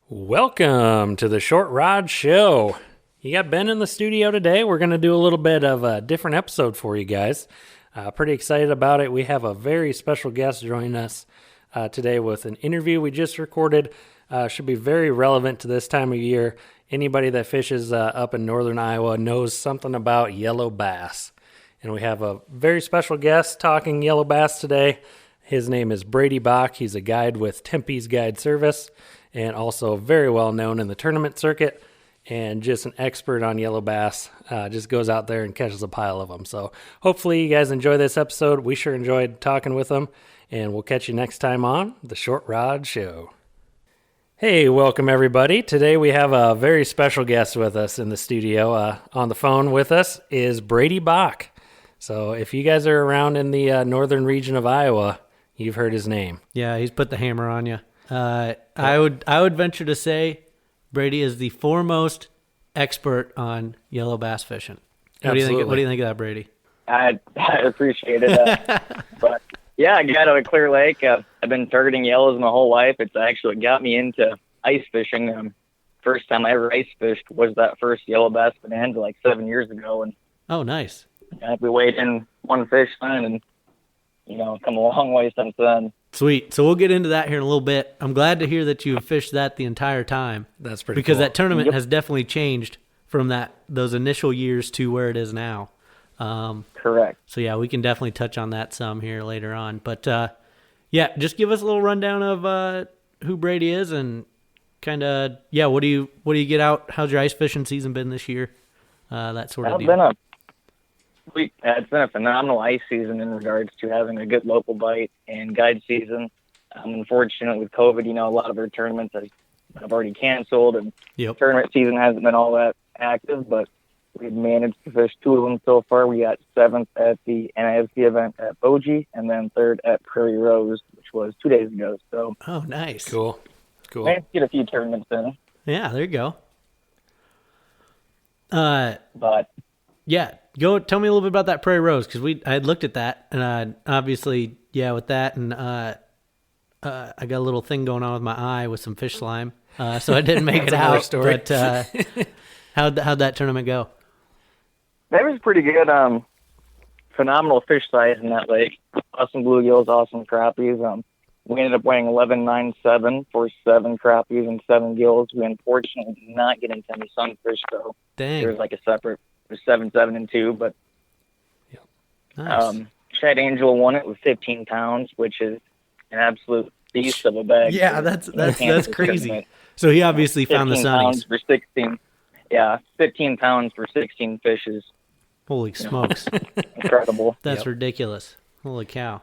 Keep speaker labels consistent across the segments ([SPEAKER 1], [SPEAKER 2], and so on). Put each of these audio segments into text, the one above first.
[SPEAKER 1] Welcome to the Short Rod Show. You got Ben in the studio today. We're going to do a little bit of a different episode for you guys. Pretty excited about it. We have a very special guest joining us today with an interview we just recorded. Should be very relevant to this time of year. Anybody that fishes up in northern Iowa knows something about yellow bass. And we have a very special guest talking yellow bass today. His name is Brady Bock. He's a guide with Tempe's Guide Service and also very well known in the tournament circuit and just an expert on yellow bass. Just goes out there and catches a pile of them. So hopefully you guys enjoy this episode. We sure enjoyed talking with him, and we'll catch you next time on the Short Rod Show. Hey, welcome everybody. Today we have a very special guest with us in the studio. On the phone with us is Brady Bock. So if you guys are around in the northern region of Iowa, you've heard his name.
[SPEAKER 2] Yeah, he's put the hammer on you. I would venture to say Brady is the foremost expert on yellow bass fishing. What do you think? What do you think of that, Brady?
[SPEAKER 3] I appreciate it. But yeah, I got out of Clear Lake. I've been targeting yellows my whole life. It's actually what got me into ice fishing. First time I ever ice fished was that first yellow bass bonanza like 7 years ago. And
[SPEAKER 2] oh, nice.
[SPEAKER 3] we weighed in one fish then, and come a long way since then.
[SPEAKER 2] Sweet. So we'll get into that here in a little bit. I'm glad to hear that you've fished that the entire time.
[SPEAKER 1] That's pretty
[SPEAKER 2] because
[SPEAKER 1] cool.
[SPEAKER 2] That tournament has definitely changed from those initial years to where it is now.
[SPEAKER 3] Correct.
[SPEAKER 2] So yeah, we can definitely touch on that some here later on. But yeah, just give us a little rundown of who Brady is and kind of what do you get out? How's your ice fishing season been this year? That sort of deal.
[SPEAKER 3] It's been a phenomenal ice season in regards to having a good local bite and guide season. Unfortunately, with COVID, a lot of our tournaments have already canceled, and tournament season hasn't been all that active, but we've managed to fish two of them so far. We got seventh at the NIFC event at Bogie, and then third at Prairie Rose, which was 2 days ago. So,
[SPEAKER 2] oh, nice.
[SPEAKER 1] Cool.
[SPEAKER 3] Managed to get a few tournaments in.
[SPEAKER 2] Yeah, there you go.
[SPEAKER 3] But
[SPEAKER 2] yeah, go tell me a little bit about that Prairie Rose, because I had looked at that, and obviously, with that, and I got a little thing going on with my eye with some fish slime, so I didn't make it out.
[SPEAKER 1] Story.
[SPEAKER 2] But how'd that tournament go?
[SPEAKER 3] That was pretty good. Phenomenal fish size in that lake. Awesome bluegills, awesome crappies. We ended up weighing 11.97 for 7 crappies and 7 gills. We unfortunately did not get into any sunfish, though.
[SPEAKER 2] Dang.
[SPEAKER 3] There was like a separate. It was 7, 7, and 2, but
[SPEAKER 2] nice.
[SPEAKER 3] Shad Angel won it with 15 pounds, which is an absolute beast of a bag.
[SPEAKER 2] Yeah, that's crazy. Tournament. So he obviously found the sunnies.
[SPEAKER 3] 15 pounds for 16 fishes.
[SPEAKER 2] Holy smokes.
[SPEAKER 3] Incredible.
[SPEAKER 2] That's ridiculous. Holy cow.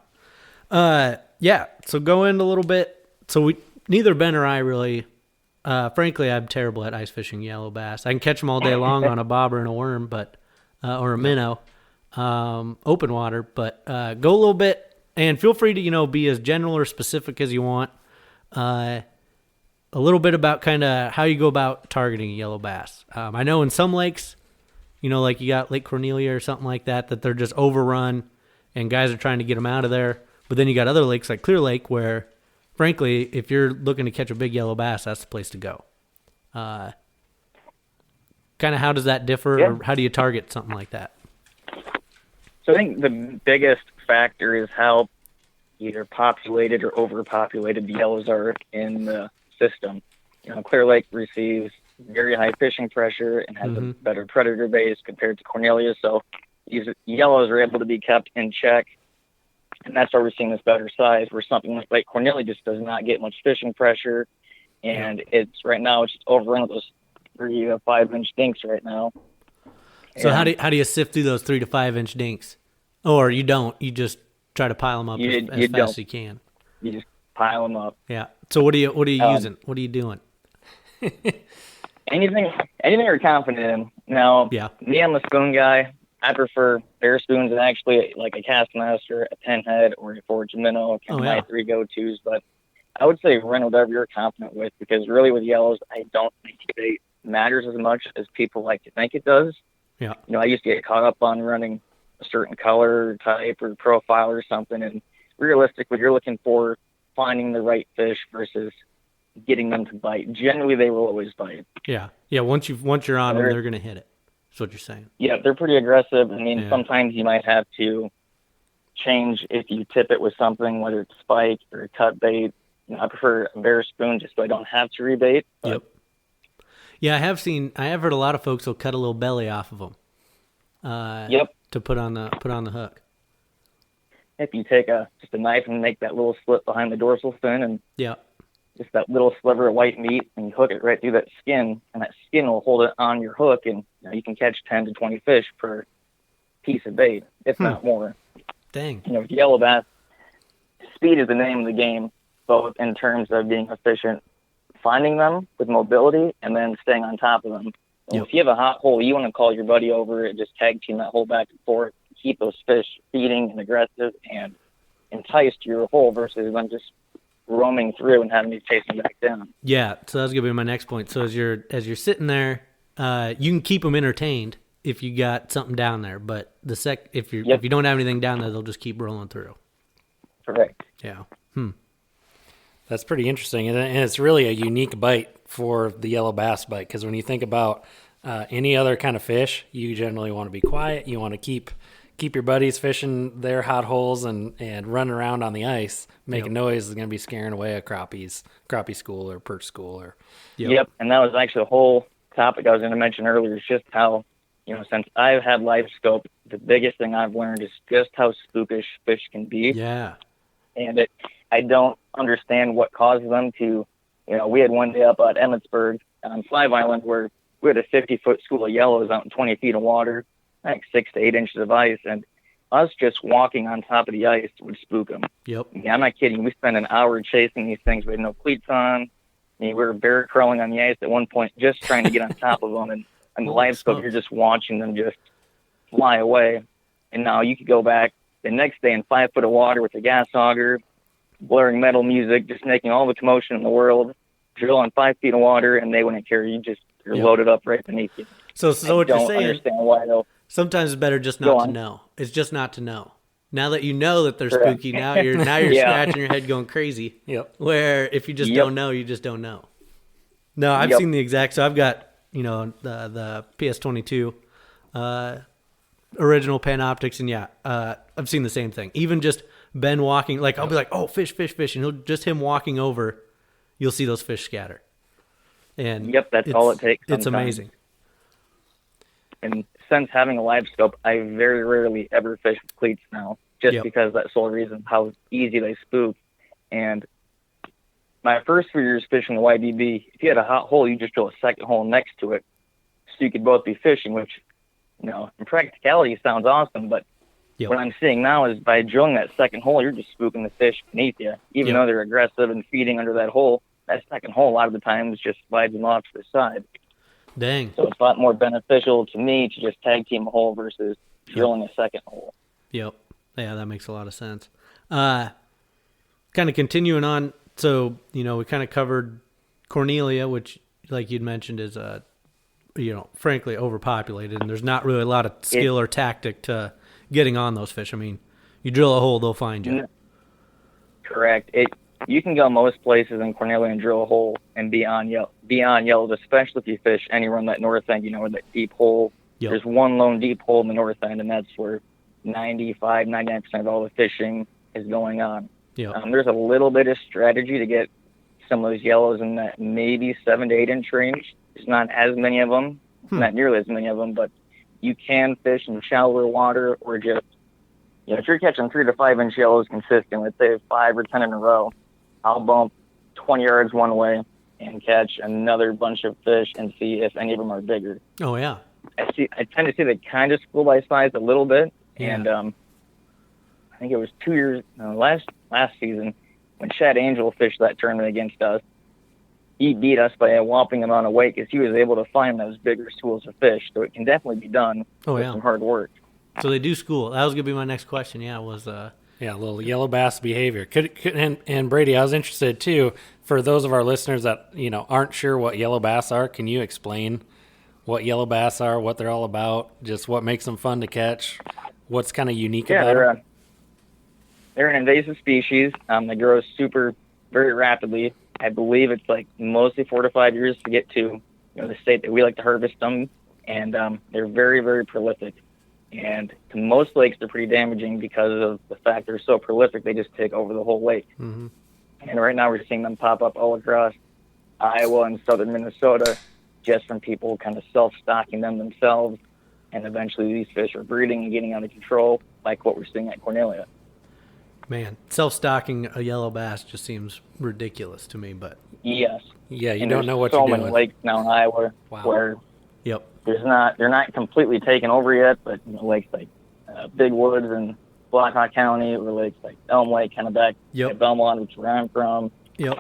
[SPEAKER 2] Yeah, so go into a little bit. So neither Ben or I really, frankly, I'm terrible at ice fishing yellow bass. I can catch them all day long on a bobber and a worm, but or a minnow, open water. But go a little bit, and feel free to be as general or specific as you want. A little bit about kind of how you go about targeting a yellow bass. I know in some lakes, like you got Lake Cornelia or something like that they're just overrun, and guys are trying to get them out of there. But then you got other lakes like Clear Lake where, frankly, if you're looking to catch a big yellow bass, that's the place to go. Kind of how does that differ, or how do you target something like that?
[SPEAKER 3] So I think the biggest factor is how either populated or overpopulated the yellows are in the system. Clear Lake receives very high fishing pressure and has a better predator base compared to Cornelia, so these yellows are able to be kept in check. And that's why we're seeing this better size, where something like Cornelia just does not get much fishing pressure. And it's right now, it's just overrun with those 3 to 5 inch dinks right now.
[SPEAKER 2] So how do you sift through those 3 to 5 inch dinks? Or you don't, you just try to pile them up as fast as you can.
[SPEAKER 3] You just pile them up.
[SPEAKER 2] Yeah. So what are you using? What are you doing?
[SPEAKER 3] Anything you're confident in. Now, me, I'm a spoon guy. I prefer bare spoons and actually like a Castmaster, a pinhead, or a Forge minnow. My 3 go-tos. But I would say run whatever you're confident with, because really with yellows, I don't think it matters as much as people like to think it does.
[SPEAKER 2] Yeah.
[SPEAKER 3] I used to get caught up on running a certain color type or profile or something. And realistically, you're looking for finding the right fish versus getting them to bite. Generally, they will always bite.
[SPEAKER 2] Yeah. Once you're on them, they're going to hit it. That's what you're saying.
[SPEAKER 3] Yeah, they're pretty aggressive. I mean, sometimes you might have to change if you tip it with something, whether it's spike or a cut bait. I prefer a bare spoon just so I don't have to rebait.
[SPEAKER 2] Yep. Yeah, I have heard a lot of folks will cut a little belly off of them. To put on the hook.
[SPEAKER 3] If you take just a knife and make that little slit behind the dorsal fin and just that little sliver of white meat, and you hook it right through that skin, and that skin will hold it on your hook, and you can catch 10 to 20 fish per piece of bait, if not more.
[SPEAKER 2] Dang.
[SPEAKER 3] With yellow bass, speed is the name of the game, both in terms of being efficient, finding them with mobility, and then staying on top of them. If you have a hot hole, you want to call your buddy over and just tag team that hole back and forth, keep those fish feeding and aggressive and enticed to your hole versus them just roaming through and having to chase them back down.
[SPEAKER 2] Yeah, so that's gonna be my next point. So as you're sitting there, you can keep them entertained if you got something down there, but if you don't have anything down there, they'll just keep rolling through.
[SPEAKER 3] Correct.
[SPEAKER 2] Yeah.
[SPEAKER 1] That's pretty interesting, and it's really a unique bite for the yellow bass bite, because when you think about any other kind of fish, you generally want to be quiet. You want to keep your buddies fishing their hot holes and running around on the ice, making noise is going to be scaring away a crappie school or perch school.
[SPEAKER 3] Yep, and that was actually the whole topic I was going to mention earlier, is just how, since I've had LiveScope, the biggest thing I've learned is just how spookish fish can be.
[SPEAKER 2] Yeah.
[SPEAKER 3] And I don't understand what causes them to, we had one day up at Emmetsburg on Flive Island where we had a 50-foot school of yellows out in 20 feet of water, like 6 to 8 inches of ice, and us just walking on top of the ice would spook them.
[SPEAKER 2] Yep.
[SPEAKER 3] Yeah, I'm not kidding. We spent an hour chasing these things. We had no cleats on. We were bear crawling on the ice at one point, just trying to get on top of them. And on the LiveScope, you're just watching them just fly away. And now you could go back the next day in 5 foot of water with a gas auger, blaring metal music, just making all the commotion in the world, drill on 5 feet of water, and they wouldn't care. You're loaded up right beneath you.
[SPEAKER 2] So what you're saying?
[SPEAKER 3] I don't understand why though.
[SPEAKER 2] Sometimes it's better just not to know. It's just not to know. Now that you know that they're spooky, now you're scratching your head going crazy.
[SPEAKER 1] Yep.
[SPEAKER 2] Where if you just don't know, you just don't know. No, I've seen the exact. So I've got the PS22 original Panoptics, and I've seen the same thing. Even just Ben walking, like I'll be like, oh, fish, and just him walking over, you'll see those fish scatter. And
[SPEAKER 3] that's all it takes.
[SPEAKER 2] It's amazing.
[SPEAKER 3] And since having a LiveScope, I very rarely ever fish with cleats now, just because that sole reason of how easy they spook. And my first few years fishing the YDB, if you had a hot hole, you just drill a second hole next to it, so you could both be fishing, which, in practicality sounds awesome, but what I'm seeing now is by drilling that second hole, you're just spooking the fish beneath you. Even though they're aggressive and feeding under that hole, that second hole a lot of the times just slides them off to the side.
[SPEAKER 2] Dang.
[SPEAKER 3] So it's a lot more beneficial to me to just tag team a hole versus drilling a second hole.
[SPEAKER 2] Yep. Yeah, that makes a lot of sense. Kind of continuing on, so, we kind of covered Cornelia, which, like you'd mentioned, is, frankly overpopulated, and there's not really a lot of skill or tactic to getting on those fish. I mean, you drill a hole, they'll find you.
[SPEAKER 3] Correct. You can go most places in Cornelia and drill a hole and be on yellows, especially if you fish anywhere on that north end, where that deep hole.
[SPEAKER 2] Yep.
[SPEAKER 3] There's one lone deep hole in the north end, and that's where 99% of all the fishing is going on.
[SPEAKER 2] Yep.
[SPEAKER 3] There's a little bit of strategy to get some of those yellows in that maybe 7 to 8 inch range. There's not as many of them, not nearly as many of them, but you can fish in shallower water or just, if you're catching 3 to 5 inch yellows consistent, let's say 5 or 10 in a row, I'll bump 20 yards one way and catch another bunch of fish and see if any of them are bigger.
[SPEAKER 2] Oh, yeah.
[SPEAKER 3] I tend to see they kind of school by size a little bit. Yeah. And I think it was 2 years, last season, when Chad Angel fished that tournament against us, he beat us by a whopping amount of weight because he was able to find those bigger schools of fish. So it can definitely be done with some hard work.
[SPEAKER 2] So they do school. That was going to be my next question. Yeah, was...
[SPEAKER 1] Yeah, a little yellow bass behavior. And Brady, I was interested too, for those of our listeners that aren't sure what yellow bass are. Can you explain what yellow bass are, what they're all about, just what makes them fun to catch, what's kind of unique about them?
[SPEAKER 3] They're an invasive species. They grow very rapidly. I believe it's like mostly 4 to 5 years to get to the state that we like to harvest them, and they're very, very prolific. And to most lakes, they're pretty damaging because of the fact they're so prolific. They just take over the whole lake.
[SPEAKER 2] Mm-hmm.
[SPEAKER 3] And right now we're seeing them pop up all across Iowa and southern Minnesota, just from people kind of self-stocking them themselves. And eventually these fish are breeding and getting out of control, like what we're seeing at Cornelia.
[SPEAKER 2] Man, self-stocking a yellow bass just seems ridiculous to me, but
[SPEAKER 3] Yes.
[SPEAKER 1] Yeah, you
[SPEAKER 3] And
[SPEAKER 1] don't know what
[SPEAKER 3] so
[SPEAKER 1] you're
[SPEAKER 3] many
[SPEAKER 1] doing.
[SPEAKER 3] lakes now in Iowa where
[SPEAKER 2] yep.
[SPEAKER 3] they're not completely taken over yet, but lakes like Big Woods and Blackhawk County, or lakes like Elm Lake, kind of back at Belmont, which is where I'm from.
[SPEAKER 2] Yep.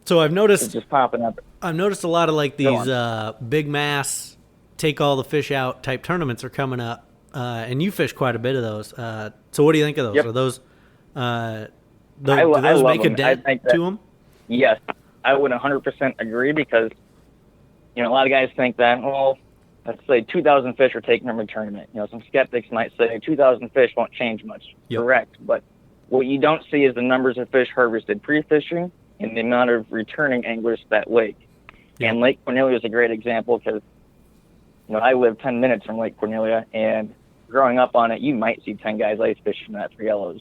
[SPEAKER 2] So I've noticed
[SPEAKER 3] It's just popping up.
[SPEAKER 2] I've noticed a lot of like these big mass, take all the fish out type tournaments are coming up, and you fish quite a bit of those. So what do you think of those?
[SPEAKER 3] Yep.
[SPEAKER 2] Are those
[SPEAKER 3] I
[SPEAKER 2] do those
[SPEAKER 3] love
[SPEAKER 2] make a
[SPEAKER 3] them. I
[SPEAKER 2] dent
[SPEAKER 3] think that-
[SPEAKER 2] to them?
[SPEAKER 3] Yes, I would 100% agree, because a lot of guys think that, well, let's say 2,000 fish are taken from a tournament. Some skeptics might say 2,000 fish won't change much.
[SPEAKER 2] Yep.
[SPEAKER 3] Correct, but what you don't see is the numbers of fish harvested pre-fishing and the amount of returning anglers to that lake.
[SPEAKER 2] Yep.
[SPEAKER 3] And Lake Cornelia is a great example, because I live 10 minutes from Lake Cornelia, and growing up on it, you might see 10 guys ice fishing that for yellows.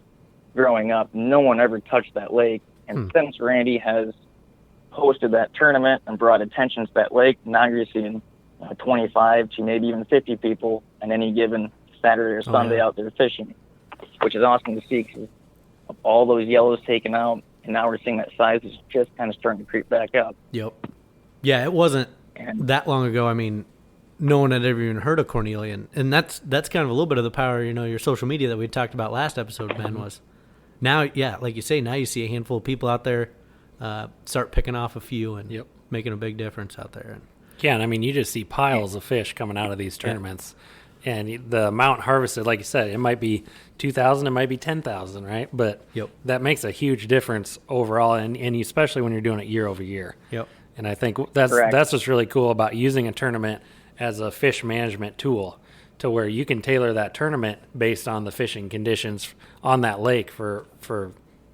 [SPEAKER 3] Growing up, no one ever touched that lake. And since Randy has hosted that tournament and brought attention to that lake, now you're seeing 25 to maybe even 50 people on any given Saturday or Sunday out there fishing, which is awesome to see, because of all those yellows taken out, and now we're seeing that size is just kind of starting to creep back up.
[SPEAKER 2] Yep. Yeah, it wasn't that long ago. I mean, no one had ever even heard of Cornelia, and that's kind of a little bit of the power, your social media that we talked about last episode, Ben, was now, like you say, now you see a handful of people out there start picking off a few and making a big difference out there.
[SPEAKER 1] Yeah, and I mean, you just see piles of fish coming out of these tournaments. Yeah. And the amount harvested, like you said, it might be 2,000, it might be 10,000, right? But that makes a huge difference overall, and especially when you're doing it year over year.
[SPEAKER 2] Yep.
[SPEAKER 1] And I think that's what's really cool about using a tournament as a fish management tool, to where you can tailor that tournament based on the fishing conditions on that lake for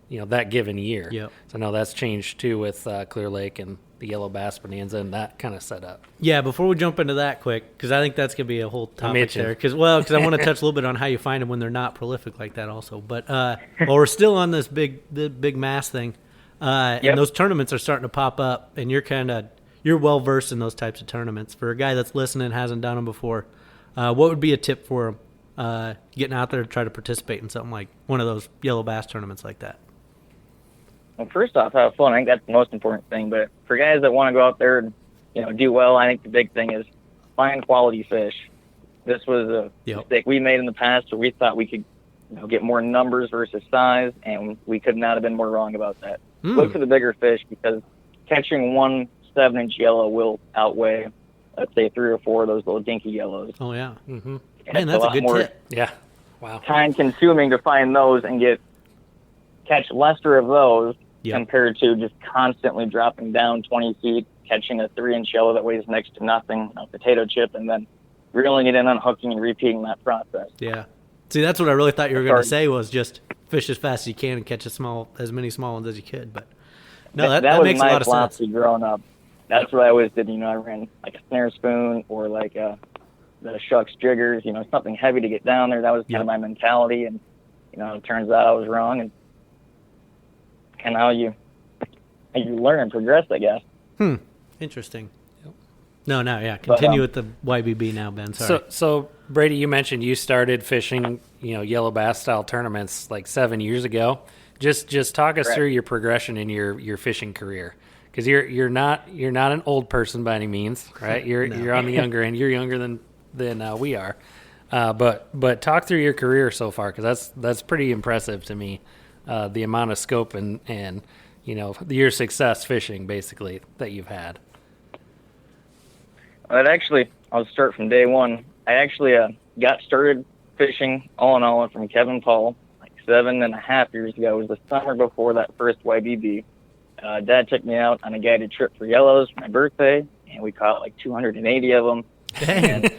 [SPEAKER 1] that given year.
[SPEAKER 2] Yep.
[SPEAKER 1] So no, that's changed too with Clear Lake and the yellow bass bonanza and that kind of setup. Yeah,
[SPEAKER 2] before we jump into that quick, because I think that's going to be a whole topic there. Because I want to touch a little bit on how you find them when they're not prolific like that also. But while we're still on this big mass thing, and those tournaments are starting to pop up, and you're well versed in those types of tournaments. For a guy that's listening, hasn't done them before, what would be a tip for him getting out there to try to participate in something like one of those yellow bass tournaments like that?
[SPEAKER 3] Well, first off, have fun. I think that's the most important thing. But for guys that want to go out there and do well, I think the big thing is find quality fish. This was a mistake we made in the past, where we thought we could get more numbers versus size, and we could not have been more wrong about that. Look for the bigger fish, because catching one 7-inch yellow will outweigh, let's say, 3 or 4 of those little dinky yellows.
[SPEAKER 2] Oh yeah,
[SPEAKER 1] mm-hmm.
[SPEAKER 2] Man, that's a good tip.
[SPEAKER 1] Yeah, wow.
[SPEAKER 3] Time consuming to find those and catch lesser of those compared to just constantly dropping down 20 feet, catching a 3-inch yellow that weighs next to nothing, a potato chip, and then reeling it in, unhooking, and repeating that process.
[SPEAKER 2] Yeah. See, that's what I really thought you were going to say, was just fish as fast as you can and catch as many small ones as you could. But no, that makes a lot of sense.
[SPEAKER 3] That was my philosophy growing up. That's what I always did. I ran like a snare spoon or like the shucks jiggers, something heavy to get down there. That was kind of my mentality. And, it turns out I was wrong. And kind of how you learn and progress, I guess.
[SPEAKER 2] Interesting. Yep. Continue with the YBB now, Ben. Sorry.
[SPEAKER 1] So Brady, you mentioned you started fishing, yellow bass style tournaments like 7 years ago. Just talk us through your progression in your fishing career, because you're not an old person by any means, right? You're on the younger end. You're younger than we are, but talk through your career so far, because that's pretty impressive to me. The amount of scope and your success fishing basically that you've had.
[SPEAKER 3] I'll start from day one. I actually got started fishing all in all from Kevin Paul like 7.5 years ago. It was the summer before that first YBB. Dad took me out on a guided trip for yellows for my birthday, and we caught like 280 of them. And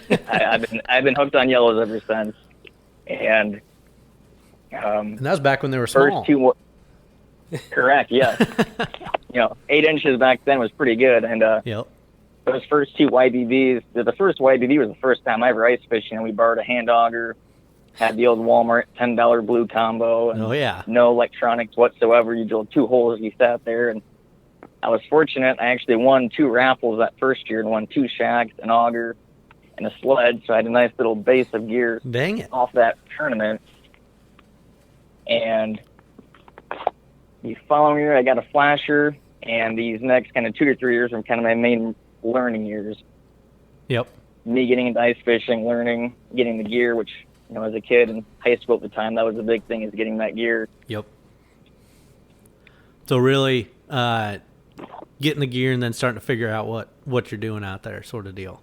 [SPEAKER 3] I've been hooked on yellows ever since. And
[SPEAKER 2] that was back when they were small.
[SPEAKER 3] Correct, yes. 8 inches back then was pretty good. And
[SPEAKER 2] Yep.
[SPEAKER 3] those first 2 YBBs, the first YBB was the first time I ever ice fished, and we borrowed a hand auger, had the old Walmart $10 blue combo, and
[SPEAKER 2] Oh, yeah.
[SPEAKER 3] no electronics whatsoever. You drilled 2 holes, you sat there, and I was fortunate. I actually won 2 raffles that first year and won 2 shacks, an auger, and a sled, so I had a nice little base of gear
[SPEAKER 2] Dang it.
[SPEAKER 3] off that tournament. And the following year, I got a flasher, and these next kind of 2 to 3 years were kind of my main learning years.
[SPEAKER 2] Yep.
[SPEAKER 3] Me getting into ice fishing, learning, getting the gear, which, as a kid in high school at the time, that was the big thing, is getting that gear.
[SPEAKER 2] Yep. So really getting the gear and then starting to figure out what you're doing out there, sort of deal.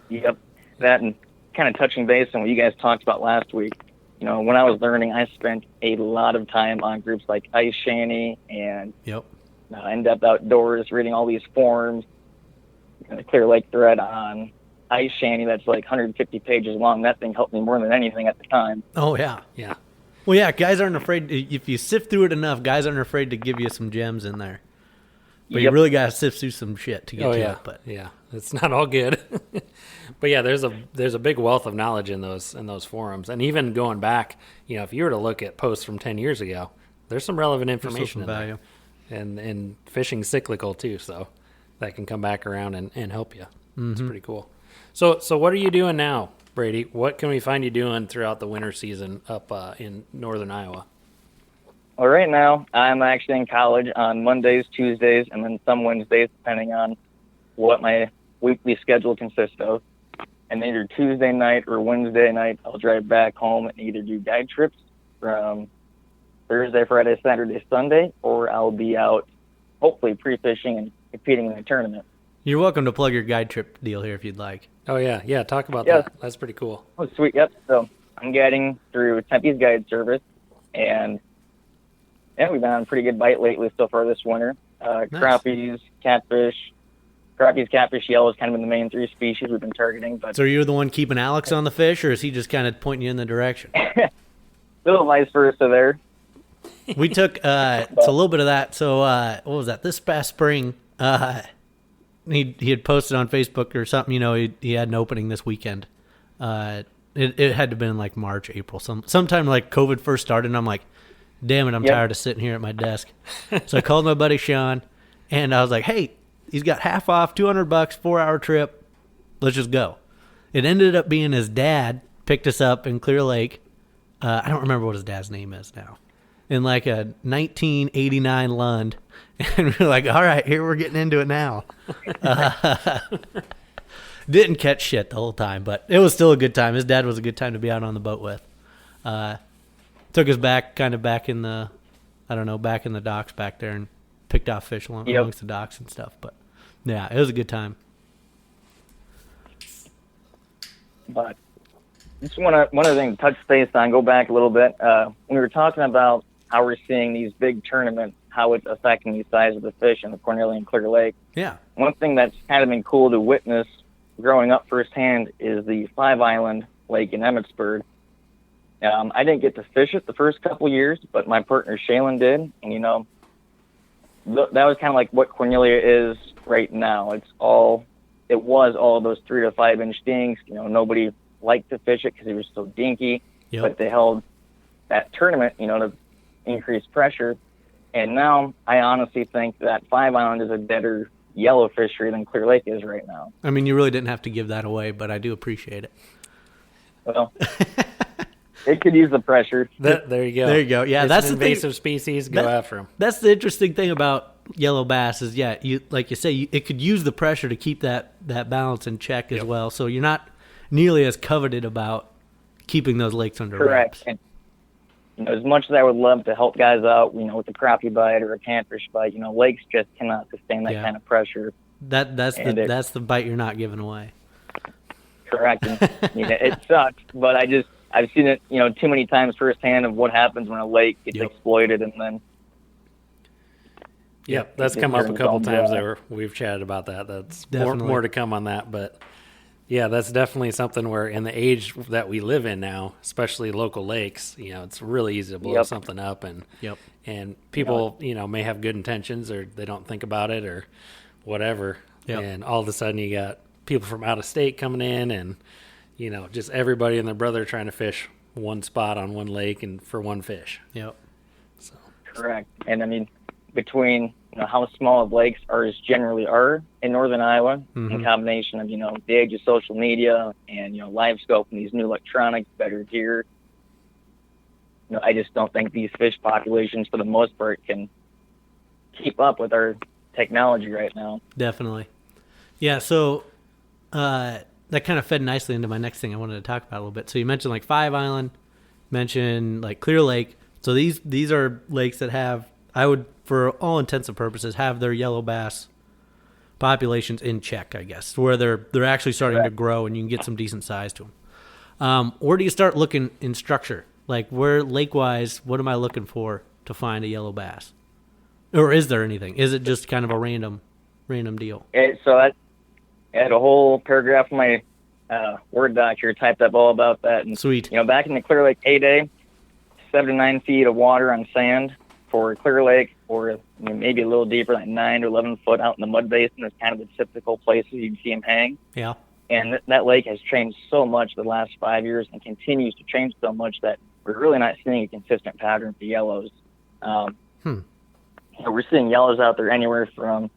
[SPEAKER 3] Yep. That, and kind of touching base on what you guys talked about last week. When I was learning, I spent a lot of time on groups like Ice Shanty and
[SPEAKER 2] Yep.
[SPEAKER 3] In-Depth Outdoors, reading all these forums. The Clear Lake thread on Ice Shanty that's like 150 pages long. That thing helped me more than anything at the time.
[SPEAKER 2] Oh, yeah.
[SPEAKER 1] Yeah.
[SPEAKER 2] Well, yeah, guys aren't afraid. If you sift through it enough, guys aren't afraid to give you some gems in there. But you
[SPEAKER 3] Yep.
[SPEAKER 2] really got to sift through some shit to get to
[SPEAKER 1] yeah.
[SPEAKER 2] it. But
[SPEAKER 1] Yeah. It's not all good. But yeah, there's a big wealth of knowledge in those forums. And even going back, if you were to look at posts from 10 years ago, there's some relevant information in
[SPEAKER 2] value.
[SPEAKER 1] there. And fishing's cyclical too, so that can come back around and help you. It's pretty cool. So what are you doing now, Brady? What can we find you doing throughout the winter season up in northern Iowa?
[SPEAKER 3] Well, right now, I'm actually in college on Mondays, Tuesdays, and then some Wednesdays, depending on what my weekly schedule consists of. And either Tuesday night or Wednesday night, I'll drive back home and either do guide trips from Thursday, Friday, Saturday, Sunday, or I'll be out hopefully pre-fishing and competing in the tournament.
[SPEAKER 2] you're welcome to plug your guide trip deal here if you'd like.
[SPEAKER 1] Oh, yeah. Yeah, talk about
[SPEAKER 3] Yes.
[SPEAKER 1] that. That's pretty cool.
[SPEAKER 3] Oh, sweet. Yep. So I'm guiding through Tempe's Guide Service, and we've been on a pretty good bite lately so far this winter.
[SPEAKER 2] Nice.
[SPEAKER 3] Crappies, catfish. Crappies, catfish, yellow has kind of been the main 3 species we've been targeting. But
[SPEAKER 2] So you're the one keeping Alex on the fish, or is he just kind of pointing you in the direction?
[SPEAKER 3] a little vice versa there.
[SPEAKER 2] We took it's a little bit of that. So what was that? This past spring, he had posted on Facebook or something. He had an opening this weekend. It had to have been like March, April, sometime like COVID first started. And I'm like, damn it, I'm tired of sitting here at my desk. So I called my buddy Sean, and I was like, hey, he's got half off, $200, 4-hour trip. Let's just go. It ended up being his dad picked us up in Clear lake. I don't remember what his dad's name is now. In like a 1989 Lund. And we're like, all right, here we're getting into it now. Didn't catch shit the whole time, but it was still a good time. His dad was a good time to be out on the boat with. Took us back in the, back in the docks back there and picked off fish amongst the docks and stuff. But yeah, it was a good time.
[SPEAKER 3] But just one other thing to touch base on, go back a little bit. When we were talking about how we're seeing these big tournaments, how it's affecting the size of the fish in the Cornelia and Clear Lake.
[SPEAKER 2] Yeah.
[SPEAKER 3] One thing that's kind of been cool to witness growing up firsthand is the 5-Island Lake in Emmitsburg. I didn't get to fish it the first couple years, but my partner Shaylin did. And, that was kind of like what Cornelia is right now. It was all those 3 to 5 inch dinks. Nobody liked to fish it because it was so dinky, but they held that tournament, to increase pressure. And now I honestly think that 5-Island is a better yellow fishery than Clear Lake is right now.
[SPEAKER 2] I mean, you really didn't have to give that away, but I do appreciate it.
[SPEAKER 3] Well, it could use the pressure.
[SPEAKER 1] There you go.
[SPEAKER 2] There you go. Yeah,
[SPEAKER 1] It's
[SPEAKER 2] that's
[SPEAKER 1] an
[SPEAKER 2] the thing.
[SPEAKER 1] invasive species. Go after them.
[SPEAKER 2] That's the interesting thing about yellow bass is, you like you say, it could use the pressure to keep that balance in check as well. So you're not nearly as coveted about keeping those lakes under
[SPEAKER 3] Correct.
[SPEAKER 2] wraps.
[SPEAKER 3] And, as much as I would love to help guys out, with a crappie bite or a catfish bite, lakes just cannot sustain that kind of pressure.
[SPEAKER 2] That's the bite you're not giving away.
[SPEAKER 3] Correct. And, it sucks, but I've seen it, too many times firsthand of what happens when a lake gets exploited, and then.
[SPEAKER 1] Yep, that's come up a couple times there. We've chatted about that. That's more to come on that, but Yeah, that's definitely something where in the age that we live in now, especially local lakes, it's really easy to blow
[SPEAKER 3] Yep.
[SPEAKER 1] something up, and
[SPEAKER 2] Yep.
[SPEAKER 1] people, may have good intentions or they don't think about it or whatever.
[SPEAKER 2] Yep.
[SPEAKER 1] And all of a sudden you got people from out of state coming in and, just everybody and their brother trying to fish one spot on one lake and for one fish.
[SPEAKER 2] Yep.
[SPEAKER 1] So,
[SPEAKER 3] Correct. And I mean, between how small lakes ours generally are in northern Iowa, in combination of the age of social media and LiveScope and these new electronics, better gear, I just don't think these fish populations, for the most part, can keep up with our technology right now.
[SPEAKER 2] Definitely. Yeah. So that kind of fed nicely into my next thing I wanted to talk about a little bit. So you mentioned like Five Island, mentioned like Clear Lake. So these are lakes that have, I would, for all intents and purposes, have their yellow bass populations in check, I guess, where they're actually starting to grow and you can get some decent size to them. Where do you start looking in structure? Like where lake-wise, what am I looking for to find a yellow bass? Or is there anything? Is it just kind of a random deal?
[SPEAKER 3] So I had a whole paragraph in my Word doc here typed up all about that. And,
[SPEAKER 2] Sweet.
[SPEAKER 3] Back in the Clear Lake heyday, 7 to 9 feet of water on sand for Clear Lake, or maybe a little deeper, like 9 to 11 foot out in the mud basin is kind of the typical places you'd see them hang.
[SPEAKER 2] Yeah.
[SPEAKER 3] And that lake has changed so much the last 5 years and continues to change so much that we're really not seeing a consistent pattern for yellows. We're seeing yellows out there anywhere from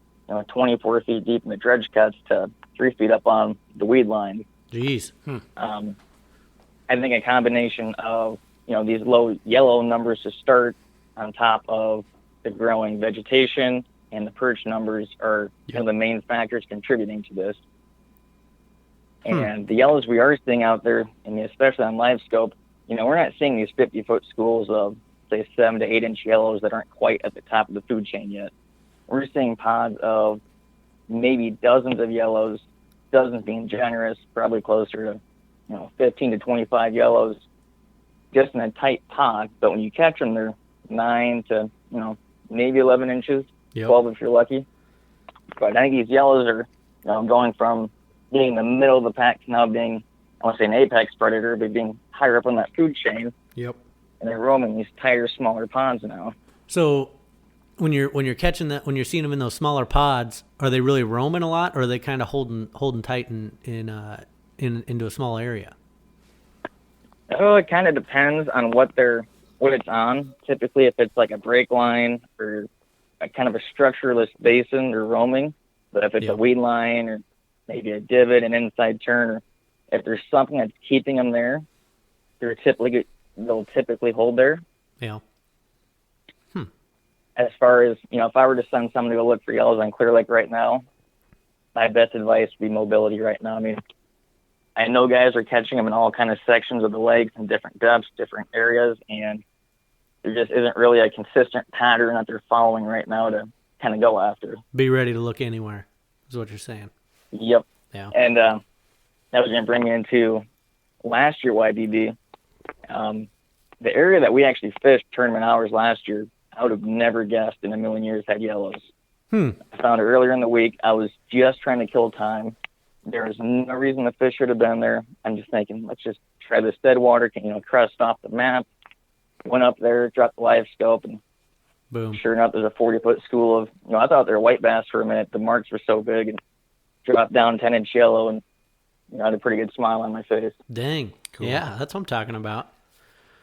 [SPEAKER 3] 24 feet deep in the dredge cuts to 3 feet up on the weed line.
[SPEAKER 2] Jeez.
[SPEAKER 3] I think a combination of these low yellow numbers to start, on top of the growing vegetation and the perch numbers, are the main factors contributing to this. And the yellows we are seeing out there, and especially on LiveScope, we're not seeing these 50-foot schools of, say, 7 to 8 inch yellows that aren't quite at the top of the food chain yet. We're seeing pods of maybe dozens of yellows, dozens being generous, probably closer to 15 to 25 yellows, just in a tight pod. But when you catch them, they're 9 to maybe 11 inches, 12 if you're lucky. But I think these yellows are going from being in the middle of the pack to now being, I want to say, an apex predator, but being higher up on that food chain.
[SPEAKER 2] Yep.
[SPEAKER 3] And they're roaming these tighter, smaller ponds now. So
[SPEAKER 2] when you're catching that, when you're seeing them in those smaller pods, are they really roaming a lot, or are they kind of holding tight into a small area?
[SPEAKER 3] Oh, it kind of depends on what it's on. Typically, if it's like a break line or a kind of a structureless basin, they're roaming. But if it's a weed line or maybe a divot, an inside turn, or if there's something that's keeping them there, they'll typically hold there.
[SPEAKER 2] Yeah.
[SPEAKER 3] As far as, if I were to send someone to go look for yellows on Clear Lake right now, my best advice would be mobility right now. I mean, I know guys are catching them in all kind of sections of the lakes and different depths, different areas, and there just isn't really a consistent pattern that they're following right now to kind of go after.
[SPEAKER 2] Be ready to look anywhere, is what you're saying.
[SPEAKER 3] Yep.
[SPEAKER 2] Yeah.
[SPEAKER 3] And that was going to bring me into last year YBB. The area that we actually fished tournament hours last year, I would have never guessed in a million years had yellows. I found it earlier in the week. I was just trying to kill time. There was no reason the fish should have been there. I'm just thinking, let's just try this dead water, crest off the map. Went up there, dropped the LiveScope, and
[SPEAKER 2] boom.
[SPEAKER 3] Sure enough, there's a 40-foot school of, I thought they were white bass for a minute. The marks were so big, and dropped down 10-inch yellow, and I had a pretty good smile on my face.
[SPEAKER 2] Dang. Cool. Yeah, that's what I'm talking about.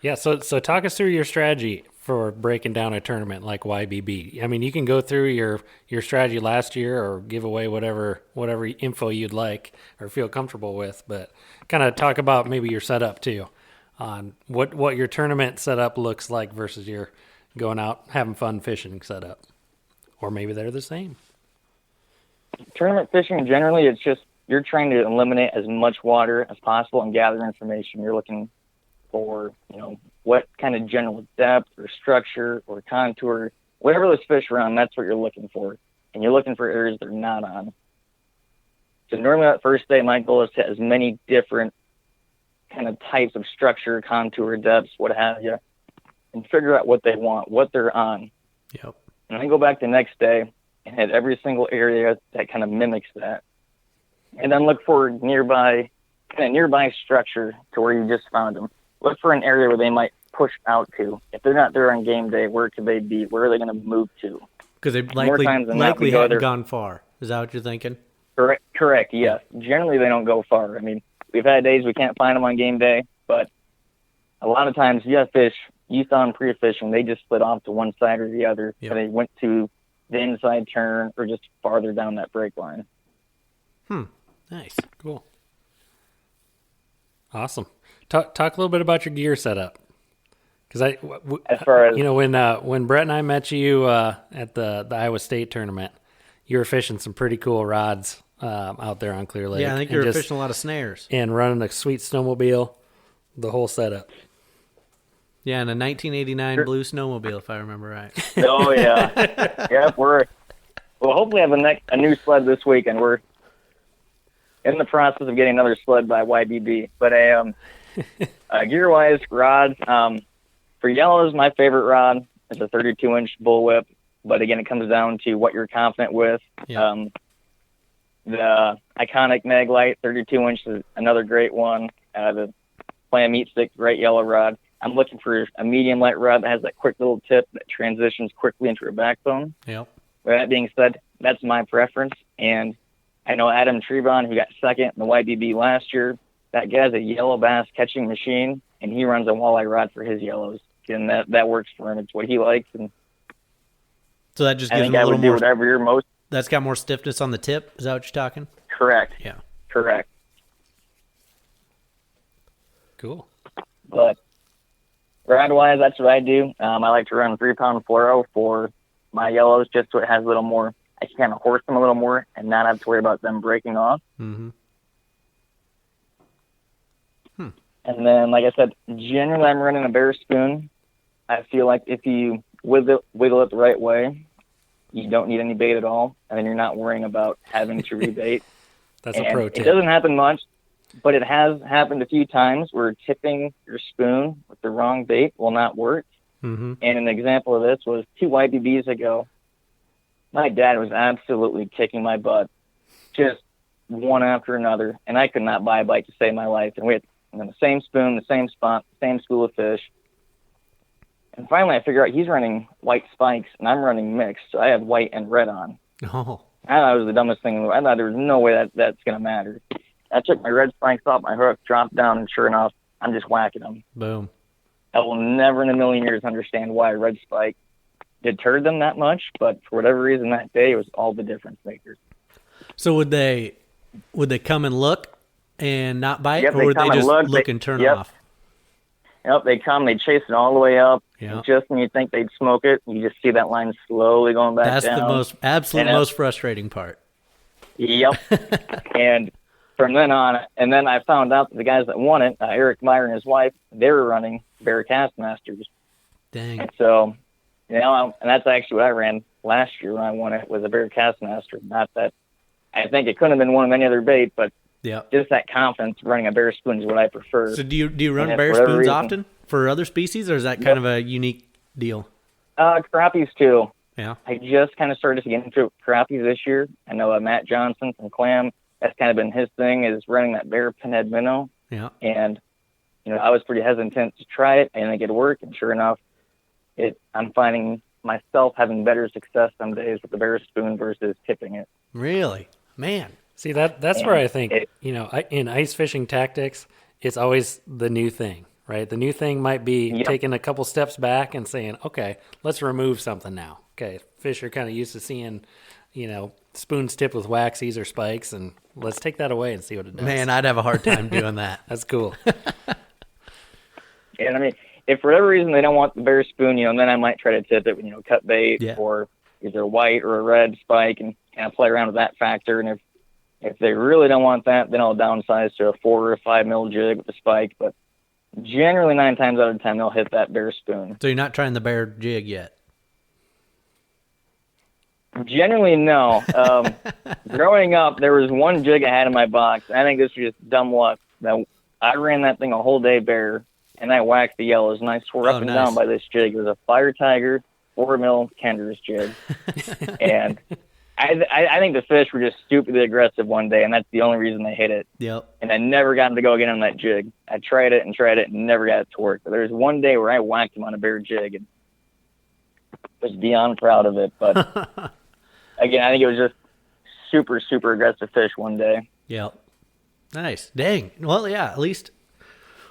[SPEAKER 1] Yeah, so talk us through your strategy for breaking down a tournament like YBB. I mean, you can go through your strategy last year or give away whatever info you'd like or feel comfortable with, but kind of talk about maybe your setup too, on what your tournament setup looks like versus your going out having fun fishing setup, or maybe they're the same.
[SPEAKER 3] Tournament fishing, generally, it's just you're trying to eliminate as much water as possible and gather information. You're looking for, what kind of general depth or structure or contour, whatever those fish are on, that's what you're looking for. And you're looking for areas they're not on. So normally that first day, my goal is to hit as many different kind of types of structure, contour, depths, what have you, and figure out what they want, what they're on.
[SPEAKER 2] Yep.
[SPEAKER 3] And then go back the next day and hit every single area that kind of mimics that. and then look for nearby structure to where you just found them. Look for an area where they might push out to. If they're not there on game day, where could they be? Where are they going to move to?
[SPEAKER 2] Because they likely haven't gone far. Is that what you're thinking?
[SPEAKER 3] Correct, yes. Generally, they don't go far. I mean, we've had days we can't find them on game day, but a lot of times you have fish you saw them pre-fishing. They just split off to one side or the other, and they went to the inside turn or just farther down that break line.
[SPEAKER 1] Nice. Cool. Awesome. Talk a little bit about your gear setup. Because
[SPEAKER 3] as far as
[SPEAKER 1] when Brett and I met you at the Iowa State tournament, you were fishing some pretty cool rods out there on Clear Lake.
[SPEAKER 2] Yeah, I think you were fishing a lot of snares
[SPEAKER 1] and running a sweet snowmobile, the whole setup.
[SPEAKER 2] Yeah, and a 1989 blue snowmobile, if I remember right.
[SPEAKER 3] Oh yeah, yep. We'll hopefully have a new sled this weekend. We're in the process of getting another sled by YBB, but gear-wise, rods. For yellows, my favorite rod is a 32-inch bullwhip. But again, it comes down to what you're confident with. Yeah. The iconic Maglite 32-inch is another great one. The Plan Meat Stick Great Yellow rod. I'm looking for a medium light rod that has that quick little tip that transitions quickly into a backbone.
[SPEAKER 2] Yep.
[SPEAKER 3] With that being said, that's my preference. And I know Adam Trebon, who got second in the YBB last year, that guy's a yellow bass catching machine, and he runs a walleye rod for his yellows. And that works for him. It's what he likes. And
[SPEAKER 2] so that just gives him a little more.
[SPEAKER 3] Whatever you're most.
[SPEAKER 2] That's got more stiffness on the tip. Is that what you're talking?
[SPEAKER 3] Correct.
[SPEAKER 2] Yeah.
[SPEAKER 3] Correct.
[SPEAKER 1] Cool.
[SPEAKER 3] But rod-wise, that's what I do. I like to run a 3-pound fluoro for my yellows, just so it has a little more. I can kind of horse them a little more and not have to worry about them breaking off.
[SPEAKER 2] Mm-hmm.
[SPEAKER 3] And then, like I said, generally I'm running a bare spoon. I feel like if you wiggle it the right way, you don't need any bait at all, and then you're not worrying about having to rebait.
[SPEAKER 1] That's a pro tip.
[SPEAKER 3] It doesn't happen much, but it has happened a few times where tipping your spoon with the wrong bait will not work.
[SPEAKER 2] Mm-hmm.
[SPEAKER 3] And an example of this was 2 YBBs ago. My dad was absolutely kicking my butt, just one after another, and I could not buy a bite to save my life. And we had the same spoon, the same spot, same school of fish. And finally I figure out he's running white spikes and I'm running mixed. So I have white and red on.
[SPEAKER 2] Oh.
[SPEAKER 3] I thought it was the dumbest thing in the world. I thought there was no way that's going to matter. I took my red spikes off my hook, dropped down, and sure enough, I'm just whacking them.
[SPEAKER 2] Boom.
[SPEAKER 3] I will never in a million years understand why a red spike deterred them that much, but for whatever reason that day, it was all the difference makers.
[SPEAKER 2] So would they come and look and not bite,
[SPEAKER 3] yep,
[SPEAKER 2] or would they just look and turn off?
[SPEAKER 3] Yep, they come, they chase it all the way up.
[SPEAKER 2] Yep.
[SPEAKER 3] Just when you think they'd smoke it, you just see that line slowly going back down.
[SPEAKER 2] That's the most frustrating part.
[SPEAKER 3] Yep. And from then on, and then I found out that the guys that won it, Eric Meyer and his wife, they were running Bear Castmasters.
[SPEAKER 2] Dang.
[SPEAKER 3] And so, and that's actually what I ran last year when I won it, was a Bear Castmaster. Not that I think it couldn't have been one of any other bait, but just that confidence running a bear spoon is what I prefer.
[SPEAKER 2] So do you run bear spoons often for other species, or is that kind of a unique deal?
[SPEAKER 3] Crappies too.
[SPEAKER 2] Yeah. I
[SPEAKER 3] just kind of started to get into crappies this year. I know Matt Johnson from Clam, that's kind of been his thing, is running that bear pinhead minnow.
[SPEAKER 2] Yeah.
[SPEAKER 3] And, I was pretty hesitant to try it, and it could work. And sure enough, I'm finding myself having better success some days with the bear spoon versus tipping it.
[SPEAKER 2] Really? Man.
[SPEAKER 1] See, that's where I think, in ice fishing tactics, it's always the new thing, right? The new thing might be taking a couple steps back and saying, okay, let's remove something now. Okay, fish are kind of used to seeing, spoons tipped with waxies or spikes, and let's take that away and see what it does.
[SPEAKER 2] Man, I'd have a hard time doing that.
[SPEAKER 1] That's cool.
[SPEAKER 3] And if for whatever reason they don't want the bear spoon, then I might try to tip it with, cut bait or either a white or a red spike and kind of play around with that factor. And if they really don't want that, then I'll downsize to a 4 or 5 mil jig with a spike. But generally 9 times out of 10, they'll hit that bear spoon.
[SPEAKER 2] So you're not trying the bear jig yet?
[SPEAKER 3] Generally, no. Growing up, there was one jig I had in my box. I think this was just dumb luck. I ran that thing a whole day bare, and I whacked the yellows, and I swore up and down by this jig. It was a Fire Tiger 4 mil Kender's jig. And I think the fish were just stupidly aggressive one day, and that's the only reason they hit it.
[SPEAKER 2] Yep.
[SPEAKER 3] And I never got him to go again on that jig. I tried it and never got it to work. But there was one day where I whacked him on a bare jig and was beyond proud of it. But again, I think it was just super, super aggressive fish one day.
[SPEAKER 2] Yep. Nice. Dang. Well, yeah, at least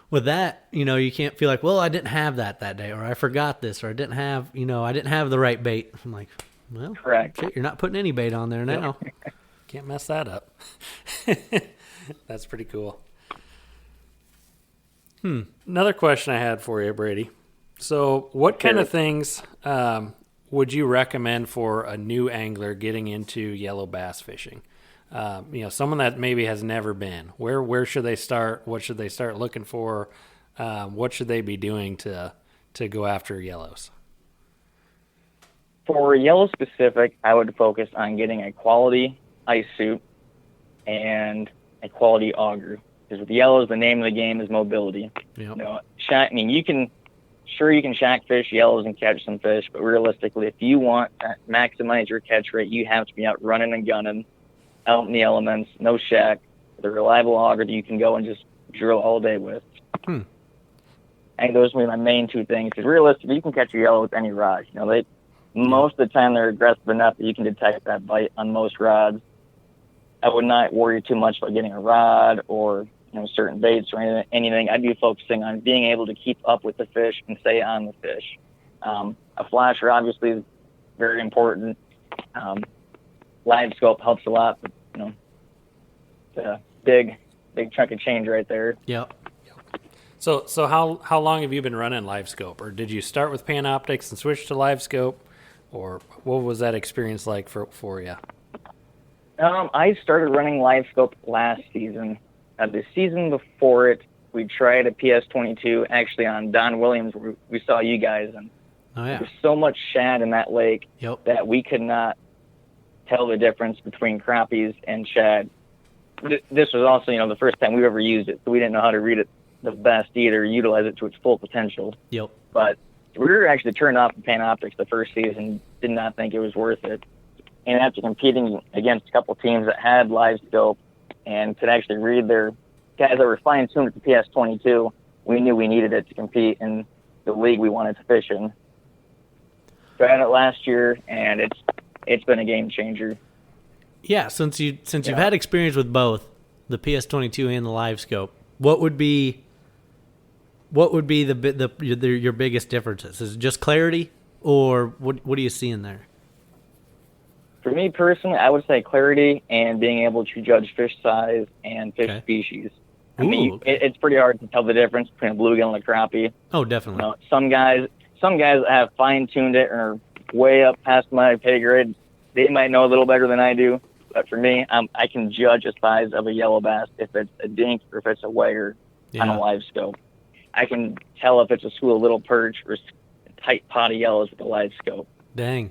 [SPEAKER 2] with that, you can't feel like, well, I didn't have that day, or I forgot this, or I didn't have the right bait. I'm like, well,
[SPEAKER 3] Correct.
[SPEAKER 2] Shit, you're not putting any bait on there now.
[SPEAKER 1] Can't mess that up. That's pretty cool. Another question I had for you, Brady. So what kind of things would you recommend for a new angler getting into yellow bass fishing? Someone that maybe has never been. Where should they start? What should they start looking for? What should they be doing to go after yellows?
[SPEAKER 3] For yellow specific, I would focus on getting a quality ice suit and a quality auger. Because with yellows, the name of the game is mobility.
[SPEAKER 2] Yep.
[SPEAKER 3] You can shack fish yellows and catch some fish, but realistically, if you want to maximize your catch rate, you have to be out running and gunning, out in the elements, no shack, with a reliable auger that you can go and just drill all day with. I think those would be my main two things. Because realistically, you can catch a yellow with any rod. Most of the time they're aggressive enough that you can detect that bite on most rods. I would not worry too much about getting a rod or certain baits or anything. I'd be focusing on being able to keep up with the fish and stay on the fish. A flasher obviously is very important. LiveScope helps a lot, but it's a big chunk of change right there.
[SPEAKER 2] Yep.
[SPEAKER 1] So how long have you been running LiveScope, or did you start with Panoptics and switch to LiveScope, or what was that experience like for you?
[SPEAKER 3] I started running LiveScope last season. The season before it, we tried a PS22 actually on Don Williams, where we saw you guys, and there's so much shad in that lake that we could not tell the difference between crappies and shad. This was also, the first time we ever used it, so we didn't know how to read it the best either, utilize it to its full potential.
[SPEAKER 2] Yep.
[SPEAKER 3] But we were actually turned off the Panoptics the first season, did not think it was worth it. And after competing against a couple teams that had LiveScope and could actually read their guys that were fine-tuned with the PS22, we knew we needed it to compete in the league we wanted to fish in. Tried it last year, and it's been a game changer.
[SPEAKER 2] Yeah, since you've had experience with both the PS22 and the LiveScope, what would be your biggest differences? Is it just clarity, or what do you see in there?
[SPEAKER 3] For me personally, I would say clarity and being able to judge fish size and fish species. It's pretty hard to tell the difference between a bluegill and a crappie.
[SPEAKER 2] Oh, definitely.
[SPEAKER 3] Some guys have fine-tuned it and are way up past my pay grade. They might know a little better than I do. But for me, I can judge the size of a yellow bass if it's a dink or if it's a wagger on a LiveScope. I can tell if it's a school of little perch or a tight pot of yellows with a LiveScope.
[SPEAKER 2] Dang.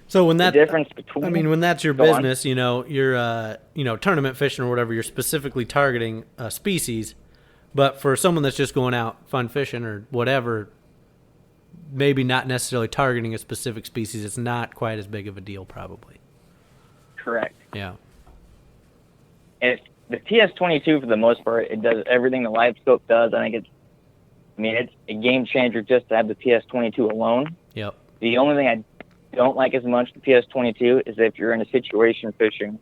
[SPEAKER 2] So when that
[SPEAKER 3] difference between,
[SPEAKER 2] when that's your business, you're tournament fishing or whatever, you're specifically targeting a species. But for someone that's just going out fun fishing or whatever, maybe not necessarily targeting a specific species, it's not quite as big of a deal, probably.
[SPEAKER 3] Correct.
[SPEAKER 2] Yeah.
[SPEAKER 3] And the PS22, for the most part, it does everything the LiveScope does. I think it's a game changer just to have the PS22 alone.
[SPEAKER 2] Yep.
[SPEAKER 3] The only thing I don't like as much the PS22 is if you're in a situation fishing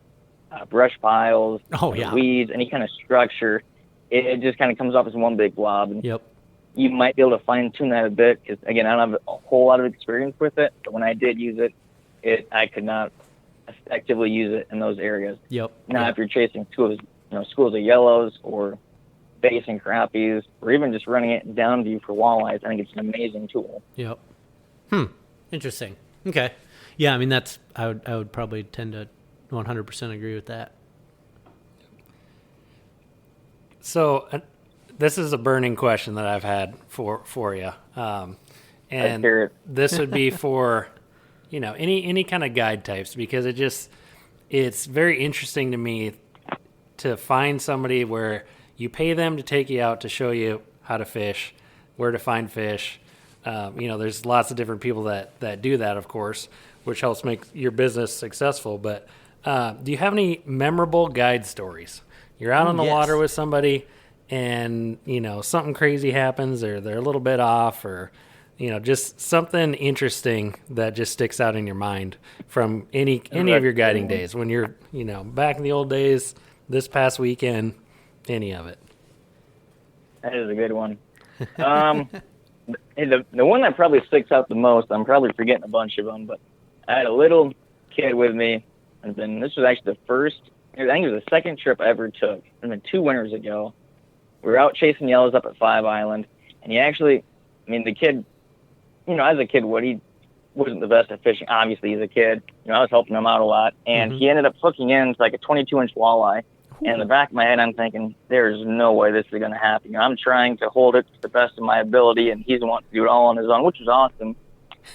[SPEAKER 3] brush piles, weeds, any kind of structure, it just kind of comes off as one big blob. And you might be able to fine tune that a bit because, again, I don't have a whole lot of experience with it, but when I did use it, I could not effectively use it in those areas. Now, if you're chasing schools of yellows or basing crappies, or even just running it down view for walleyes, I think it's an amazing tool.
[SPEAKER 2] Interesting. Okay. Yeah, I mean I would probably tend to 100% agree with that.
[SPEAKER 1] So this is a burning question that I've had for you, and this would be for any kind of guide types, because it's very interesting to me to find somebody where you pay them to take you out to show you how to fish, where to find fish. There's lots of different people that do that, of course. which helps make your business successful. But do you have any memorable guide stories? You're out on the water with somebody, and something crazy happens, or they're a little bit off, or just something interesting that just sticks out in your mind from any of your guiding days when you're back in the old days, this past weekend, any of it.
[SPEAKER 3] That is a good one. The one that probably sticks out the most, I'm probably forgetting a bunch of them, but I had a little kid with me, and then this was actually the first, I think it was the second trip I ever took, and then 2 winters ago. We were out chasing yellows up at Five Island, and the kid, as a kid, he wasn't the best at fishing. Obviously, he's a kid. I was helping him out a lot, and he ended up hooking into like a 22-inch walleye. And in the back of my head, I'm thinking, there's no way this is going to happen. I'm trying to hold it to the best of my ability, and he's wanting to do it all on his own, which is awesome.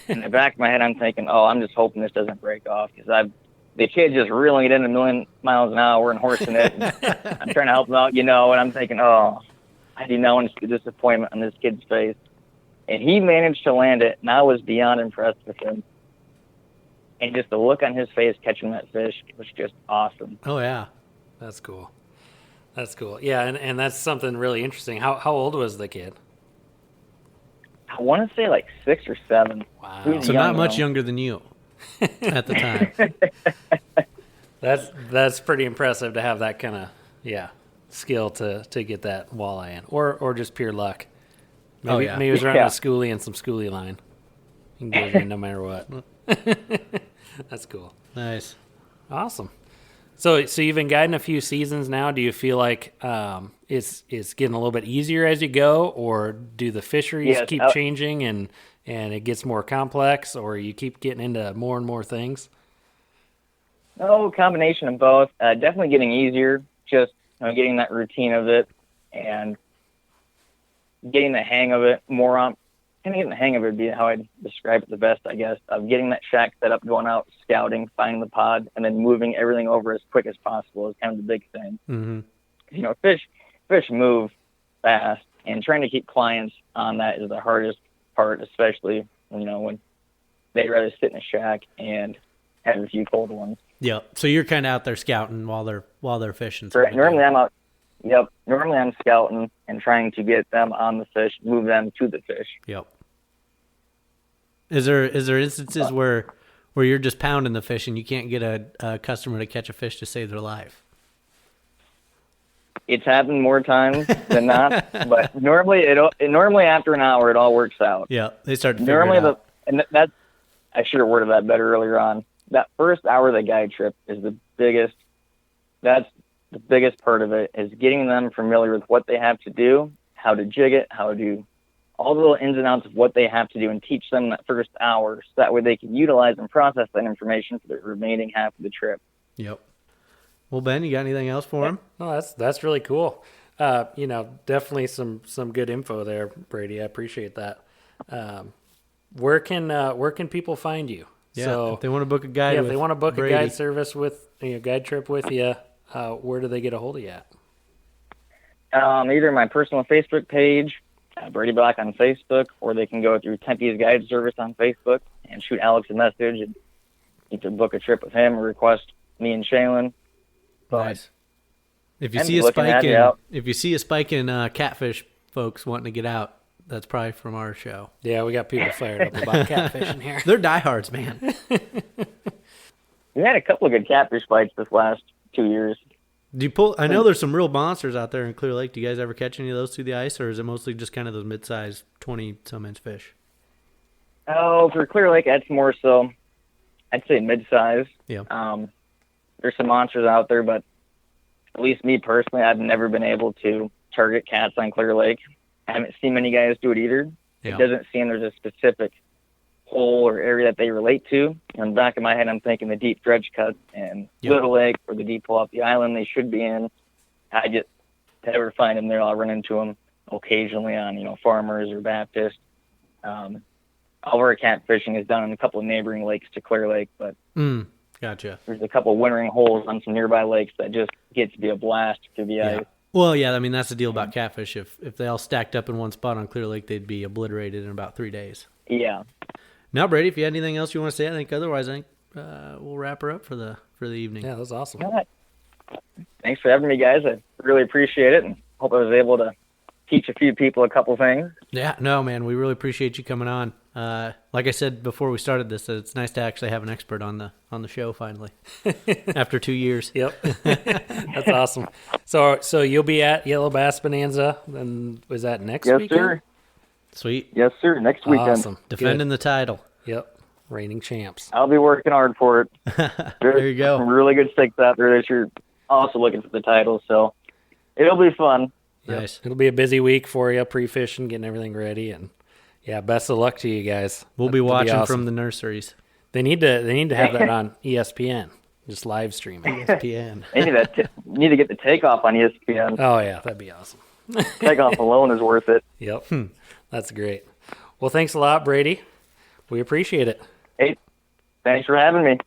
[SPEAKER 3] In the back of my head, I'm thinking, I'm just hoping this doesn't break off, because the kid just reeling it in a million miles an hour and horsing it. And I'm trying to help him out, and I'm thinking, I do not want to see the disappointment on this kid's face. And he managed to land it, and I was beyond impressed with him. And just the look on his face catching that fish was just awesome.
[SPEAKER 2] Oh, yeah.
[SPEAKER 1] That's cool. Yeah, and that's something really interesting. How old was the kid?
[SPEAKER 3] I want to say like 6 or 7.
[SPEAKER 1] Wow.
[SPEAKER 2] So not much younger than you at the time.
[SPEAKER 1] That's pretty impressive to have that kind of skill to get that walleye in, or just pure luck. Maybe he was running a schoolie and some schoolie line. You can get it in no matter what. That's cool.
[SPEAKER 2] Nice.
[SPEAKER 1] Awesome. So you've been guiding a few seasons now. Do you feel like it's getting a little bit easier as you go, or do the fisheries keep changing and it gets more complex, or you keep getting into more and more things?
[SPEAKER 3] Oh, combination of both. Definitely getting easier, just getting that routine of it and getting the hang of it more. Kind of getting the hang of it would be how I'd describe it the best, I guess, of getting that shack set up, going out, scouting, finding the pod, and then moving everything over as quick as possible is kind of the big thing. Mm-hmm. Fish move fast, and trying to keep clients on that is the hardest part, especially, when they'd rather sit in a shack and have a few cold ones.
[SPEAKER 2] Yeah. So you're kind of out there scouting while they're fishing.
[SPEAKER 3] Right. Normally I'm out. Yep. Normally I'm scouting and trying to get them on the fish, move them to the fish.
[SPEAKER 2] Yep. Is there instances where you're just pounding the fish and you can't get a customer to catch a fish to save their life?
[SPEAKER 3] It's happened more times than not, but normally after an hour it all works out.
[SPEAKER 2] Yeah, they start to figure it out.
[SPEAKER 3] That's, I should have worded that better earlier on. That first hour of the guide trip is the biggest. That's the biggest part of it, is getting them familiar with what they have to do, how to jig it, how to do all the little ins and outs of what they have to do, and teach them that first hour, so that way they can utilize and process that information for the remaining half of the trip.
[SPEAKER 2] Yep. Well, Ben, you got anything else for him?
[SPEAKER 1] No, that's really cool. Definitely some good info there, Brady. I appreciate that. Where can people find you?
[SPEAKER 2] Yeah,
[SPEAKER 1] so
[SPEAKER 2] if they want to book a guide,
[SPEAKER 1] if they want to book
[SPEAKER 2] Brady.
[SPEAKER 1] a guide service with guide trip with you, where do they get a hold of you at?
[SPEAKER 3] Either my personal Facebook page, Brady Bock on Facebook, or they can go through Tempe's Guide Service on Facebook and shoot Alex a message, and you can book a trip with him or request me and Shaylin.
[SPEAKER 2] Nice. If you see a spike in catfish folks wanting to get out, that's probably from our show.
[SPEAKER 1] Yeah, we got people fired up about catfishing here.
[SPEAKER 2] They're diehards, man.
[SPEAKER 3] We had a couple of good catfish bites this last 2 years.
[SPEAKER 2] Do you pull? I know there's some real monsters out there in Clear Lake. Do you guys ever catch any of those through the ice, or is it mostly just kind of those mid-sized 20-some inch fish?
[SPEAKER 3] Oh, for Clear Lake, that's more so, I'd say mid-size.
[SPEAKER 2] Yeah.
[SPEAKER 3] There's some monsters out there, but at least me personally, I've never been able to target cats on Clear Lake. I haven't seen many guys do it either.
[SPEAKER 2] Yeah.
[SPEAKER 3] It doesn't seem there's a specific hole or area that they relate to. In the back of my head, I'm thinking the deep dredge cuts and Little Lake or the deep pull off the island they should be in. I just never find them there. I'll run into them occasionally on, Farmers or Baptist. All of our catfishing is done in a couple of neighboring lakes to Clear Lake, but
[SPEAKER 2] gotcha.
[SPEAKER 3] There's a couple of wintering holes on some nearby lakes that just get to be a blast through the ice.
[SPEAKER 2] Well, yeah, I mean, that's the deal about catfish. If they all stacked up in one spot on Clear Lake, they'd be obliterated in about 3 days.
[SPEAKER 3] Yeah.
[SPEAKER 2] Now, Brady, if you had anything else you want to say, I think we'll wrap her up for the evening.
[SPEAKER 1] Yeah, that was awesome.
[SPEAKER 3] All right. Thanks for having me, guys. I really appreciate it, and hope I was able to teach a few people a couple things.
[SPEAKER 2] Yeah, no, man, we really appreciate you coming on. Like I said before we started this, it's nice to actually have an expert on the show finally after 2 years.
[SPEAKER 1] Yep, that's awesome. So you'll be at Yellow Bass Bonanza, and was that next weekend?
[SPEAKER 3] Yes, sir.
[SPEAKER 2] Sweet.
[SPEAKER 3] Yes, sir. Next weekend.
[SPEAKER 1] Awesome.
[SPEAKER 2] Defending the title.
[SPEAKER 1] Yep, reigning champs.
[SPEAKER 3] I'll be working hard for it.
[SPEAKER 2] There you go.
[SPEAKER 3] Some really good sticks out there this year. Also looking for the title, so it'll be fun.
[SPEAKER 1] Yep.
[SPEAKER 2] Nice.
[SPEAKER 1] It'll be a busy week for you, pre-fishing, getting everything ready, and yeah, best of luck to you guys.
[SPEAKER 2] We'll be
[SPEAKER 1] That'll
[SPEAKER 2] watching
[SPEAKER 1] awesome.
[SPEAKER 2] from the nurseries.
[SPEAKER 1] They need to have that on ESPN, just live streaming.
[SPEAKER 2] ESPN.
[SPEAKER 3] Need to get the takeoff on ESPN.
[SPEAKER 1] Oh yeah, that'd be awesome.
[SPEAKER 3] Takeoff alone is worth it.
[SPEAKER 1] Yep, that's great. Well, thanks a lot, Brady. We appreciate it.
[SPEAKER 3] Hey, thanks for having me.